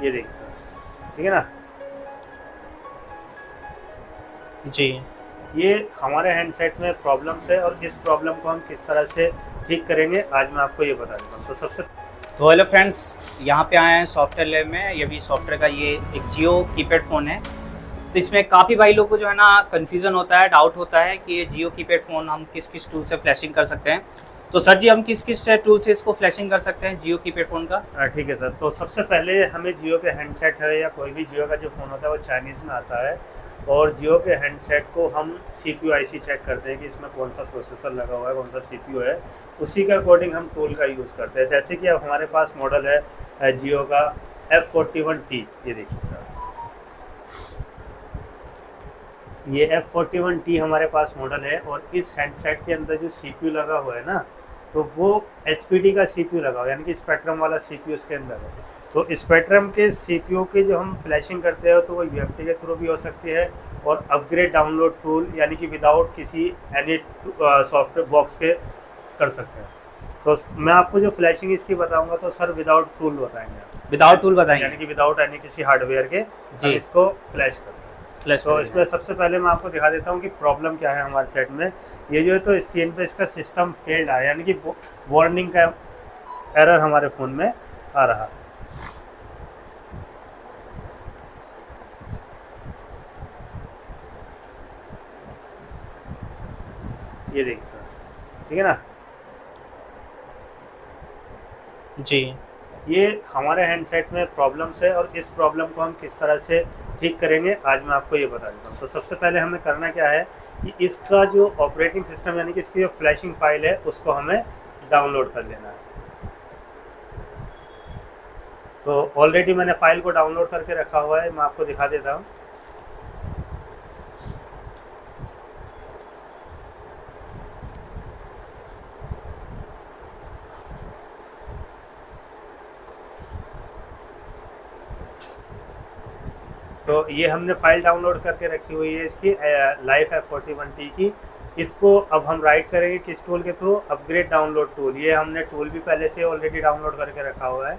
ये देखिए सर, ठीक है ना। जी। ये हमारे हैंडसेट में प्रॉब्लम्स है और इस प्रॉब्लम को हम किस तरह से ठीक करेंगे आज मैं आपको ये बता देता हूँ। तो सबसे तो हेलो फ्रेंड्स, यहाँ पे आए हैं सॉफ्टवेयर लैब में। ये भी सॉफ्टवेयर का ये एक जियो कीपैड फ़ोन है। तो इसमें काफ़ी भाई लोग को जो है ना कन्फ्यूज़न होता है, डाउट होता है कि ये जियो कीपैड फ़ोन हम किस किस टूल से फ्लैशिंग कर सकते हैं। तो सर जी, हम किस किस टूल से इसको फ्लैशिंग कर सकते हैं जियो कीपैड फ़ोन का? ठीक है सर। तो सबसे पहले हमें जियो के हैंडसेट है या कोई भी जियो का जो फ़ोन होता है वो चाइनीज़ में आता है, और जियो के हैंडसेट को हम CPU IC चेक करते हैं कि इसमें कौन सा प्रोसेसर लगा हुआ है, कौन सा CPU है। उसी के अकॉर्डिंग हम टूल का यूज़ करते हैं। जैसे कि अब हमारे पास मॉडल है जियो का F41T। ये देखिए सर, ये F41T हमारे पास मॉडल है, और इस हैंडसेट के अंदर जो CPU लगा हुआ है ना, तो वो SPD का CPU लगा हुआ है, यानी कि स्पेक्ट्रम वाला CPU इसके अंदर है। तो स्पेक्ट्रम के CPU की जो हम फ्लैशिंग करते हैं तो वो UFT के थ्रू भी हो सकती है, और अपग्रेड डाउनलोड टूल यानी कि विदाउट किसी एनी सॉफ्टवेयर बॉक्स के कर सकते हैं। तो मैं आपको जो फ्लैशिंग इसकी बताऊंगा तो सर विदाउट टूल बताएंगे आप, विदाउट टूल बताएंगे? यानी कि विदाउट एनी किसी हार्डवेयर के हम जी। इसको फ्लैश करते हैं। फ्लैश तो करेंगे। इसमें सबसे पहले मैं आपको दिखा देता हूँ कि प्रॉब्लम क्या है हमारे सेट में। ये जो है तो स्क्रीन पे इसका सिस्टम फेल्ड आया, यानी कि वार्निंग का एरर हमारे फ़ोन में आ रहा है। ये देखिए सर, ठीक है ना। जी। ये हमारे हैंडसेट में प्रॉब्लम्स है और इस प्रॉब्लम को हम किस तरह से ठीक करेंगे आज मैं आपको ये बता देता हूँ। तो सबसे पहले हमें करना क्या है कि इसका जो ऑपरेटिंग सिस्टम यानी कि इसकी जो फ्लैशिंग फाइल है उसको हमें डाउनलोड कर लेना है। तो ऑलरेडी मैंने फाइल को डाउनलोड करके रखा हुआ है, मैं आपको दिखा देता हूँ। तो ये हमने फाइल डाउनलोड करके रखी हुई है इसकी लाइफ F41T की। इसको अब हम राइट करेंगे किस टूल के थ्रू, अपग्रेड डाउनलोड टूल। ये हमने टूल भी पहले से ऑलरेडी डाउनलोड करके रखा हुआ है।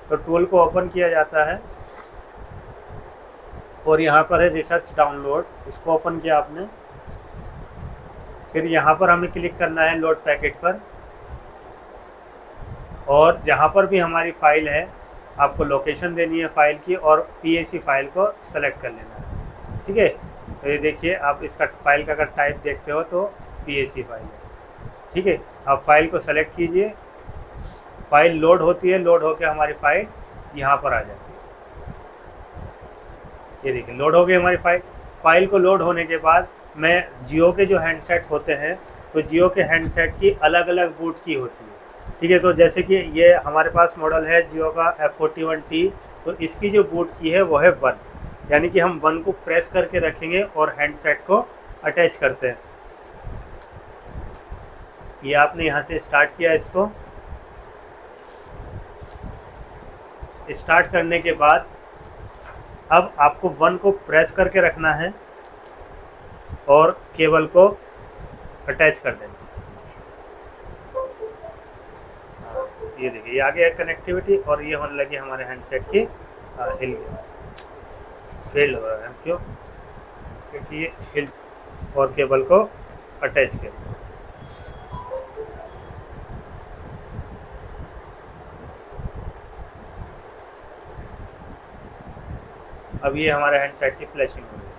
तो टूल को ओपन किया जाता है और यहाँ पर है रिसर्च डाउनलोड, इसको ओपन किया आपने। फिर यहाँ पर हमें क्लिक करना है लोड पैकेट पर, और जहाँ पर भी हमारी फाइल है आपको लोकेशन देनी है फाइल की, और PAC फाइल को सेलेक्ट कर लेना है, ठीक है। तो ये देखिए आप इसका फाइल का अगर टाइप देखते हो तो PAC फाइल है, ठीक है। आप फाइल को सेलेक्ट कीजिए, फाइल लोड होती है, लोड होकर हमारी फाइल यहाँ पर आ जाती है। ये देखिए लोड हो गई हमारी फाइल। फाइल को लोड होने के बाद मैं जियो के जो हैंडसेट होते हैं तो जियो के हैंडसेट की अलग अलग बूट की होती है, ठीक है। तो जैसे कि ये हमारे पास मॉडल है जियो का F41T, तो इसकी जो बूट की है वो है 1, यानी कि हम 1 को प्रेस करके रखेंगे और हैंडसेट को अटैच करते हैं। ये आपने यहाँ से स्टार्ट किया, इसको स्टार्ट करने के बाद अब आपको 1 को प्रेस करके रखना है और केबल को अटैच कर देना। ये देखिए ये आ गया कनेक्टिविटी, और ये होने लगी हमारे हैंडसेट की हिल गया, फेल हो रहा है। क्यों? क्योंकि ये हिल और केबल को अटैच किया। अब ये हमारे हैंडसेट की फ्लैशिंग हो रही है।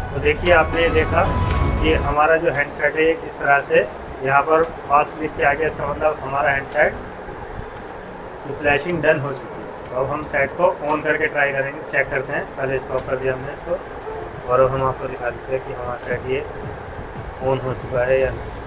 तो देखिए आपने ये देखा कि हमारा जो हैंडसेट है ये किस तरह से यहाँ पर पास क्लिक किया गया, इसका मतलब हमारा हैंडसेट की फ्लैशिंग डन हो चुकी है। तो अब हम सेट को ऑन करके ट्राई करेंगे, चेक करते हैं। पहले इसको ऑफ कर दिया हमने इसको, और अब हम आपको दिखा देते हैं कि हमारा सेट ये ऑन हो चुका है या नहीं।